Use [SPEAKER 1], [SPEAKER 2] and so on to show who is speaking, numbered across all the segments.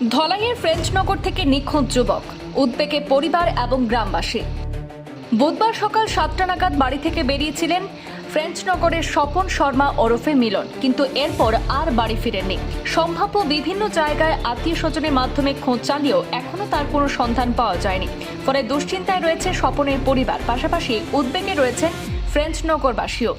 [SPEAKER 1] ধলাইয়ের ফ্রেঞ্চনগর থেকে নিখোঁজ যুবক, উদ্বেগে পরিবার এবং গ্রামবাসী। বুধবার সকাল 7টা নাগাদ বাড়ি থেকে বেরিয়েছিলেন ফ্রেঞ্চনগরের স্বপন শর্মা ওরফে মিলন, কিন্তু এরপর আর বাড়ি ফিরেননি। সম্ভাব্য বিভিন্ন জায়গায় আত্মীয় স্বজনের মাধ্যমে খোঁজ চালিয়েও এখনো তার কোনো সন্ধান পাওয়া যায়নি। ফলে দুশ্চিন্তায় রয়েছে স্বপনের পরিবার, পাশাপাশি উদ্বেগে রয়েছেন ফ্রেঞ্চনগরবাসীও।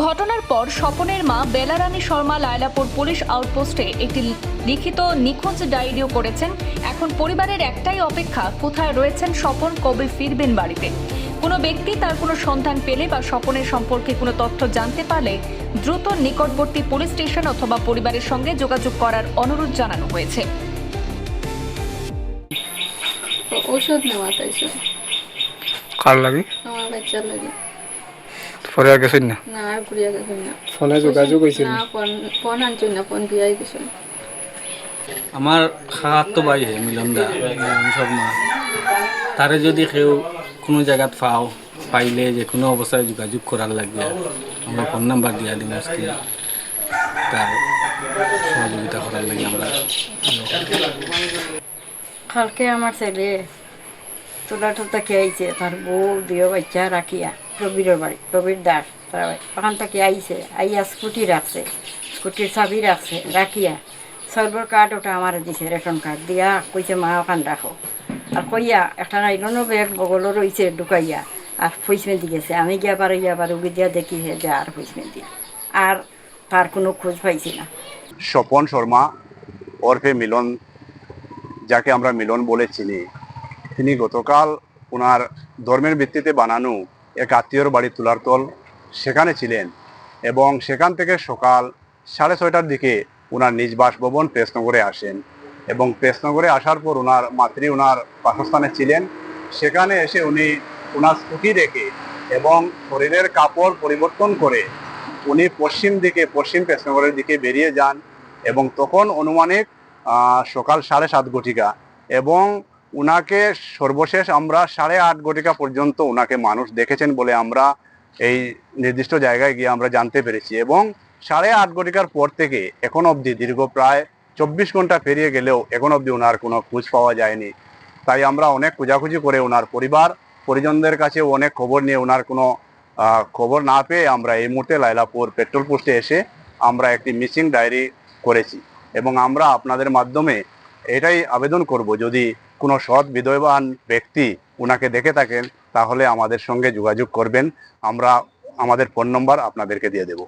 [SPEAKER 1] ঘটনার পর স্বপনের মা বেলারানী শর্মা লায়লাপুর পুলিশ আউটপোস্টে একটি লিখিত নিখোঁজ ডায়েরিও করেছেন। এখন পরিবারের একটাই অপেক্ষা, কোথায় রয়েছেন স্বপন, কবে ফিরবেন বাড়িতে। কোনো ব্যক্তি তার কোনো সন্ধান পেলে বা স্বপনের সম্পর্কে কোনো তথ্য জানতে পারলে দ্রুত নিকটবর্তী পুলিশ স্টেশন অথবা পরিবারের সঙ্গে যোগাযোগ করার অনুরোধ জানানো হয়েছে।
[SPEAKER 2] ঔষধ নেওয়া তাইছে
[SPEAKER 3] কার লাগে
[SPEAKER 2] আমার বাচ্চার লাগে।
[SPEAKER 3] পরে আর গেছেন না?
[SPEAKER 2] না আর ঘুরিয়া গেছেন না।
[SPEAKER 3] ফোনে যোগাযোগ হয়েছিল
[SPEAKER 2] না ফোন আনছেন না, ফোন দিয়াই গেছেন।
[SPEAKER 4] আমার খালাতো ভাই হে মিলনদা শর্মা, তারে যদি কেউ কোনো জায়গাত পাইলে যে কোনো অবস্থায় যোগাযোগ করার লাগবে আমরা ফোন নাম্বার দিয়া দিই আজকে, তার সহযোগিতা করার লাগে আমরা।
[SPEAKER 5] কালকে আমার ছেলে তোলা টোলা আইছে, তার বউ দুই বাচ্চা রাখিয়া প্রবীরের বাড়ি, প্রবীর দাস তার ওখান থেকে আইছে, আইয়া স্কুটি রাখছে, স্কুটির চাবি রাখছে, রাখিয়া সর্বর কার্ড ওটা আমার দিছে, রেশন কার্ড দিয়া কইছে মা ওখান রাখো। আর কইয়া একটা নাইলনো ব্যাগ বগলও রয়েছে ঢুকাইয়া আর ফুইসমেন্দি গেছে। আমি গিয়া পারে উগি দিয়া দেখি হে যে আর ফুইসমেন্দি, আর তার কোনো খোঁজ পাইছি না।
[SPEAKER 6] স্বপন শর্মা ওরফে মিলন, যাকে আমরা মিলন বলে চিনি, তিনি গতকাল ওনার ধর্মের ভিত্তিতে বানানো এক আত্মীয়র বাড়ি তুলারতল সেখানে ছিলেন এবং সেখান থেকে সকাল 6:30টার দিকে ওনার নিজ বাসভবন প্রেসনগরে আসেন এবং প্রেসনগরে আসার পর ওনার মাতৃ ওনার বাসস্থানে ছিলেন। সেখানে এসে উনি ওনার স্কুটি রেখে এবং শরীরের কাপড় পরিবর্তন করে উনি পশ্চিম প্রেসনগরের দিকে বেরিয়ে যান এবং তখন অনুমানিক সকাল 7:30 ঘটিকা এবং উনাকে সর্বশেষ আমরা 8:30 ঘটিকা পর্যন্ত উনাকে মানুষ দেখেছেন বলে আমরা এই নির্দিষ্ট জায়গায় গিয়ে আমরা জানতে পেরেছি এবং 8:30 ঘটিকার পর থেকে এখন অবধি দীর্ঘ প্রায় 24 ঘন্টা পেরিয়ে গেলেও এখন অবধি ওনার কোনো খোঁজ পাওয়া যায়নি। তাই আমরা অনেক খোঁজাখুঁজি করে ওনার পরিজনদের কাছে অনেক খবর নিয়ে ওনার কোনো খবর না পেয়ে আমরা এই মুহূর্তে লায়লাপুর পেট্রোল পোস্টে এসে আমরা একটি মিসিং ডায়েরি করেছি এবং আমরা আপনাদের মাধ্যমে এটাই আবেদন করব, যদি কোনো সৎ বিদয়বান ব্যক্তি ওনাকে দেখে থাকেন তাহলে আমাদের সঙ্গে যোগাযোগ করবেন। আমরা আমাদের ফোন নম্বর আপনাদেরকে দিয়ে দেব।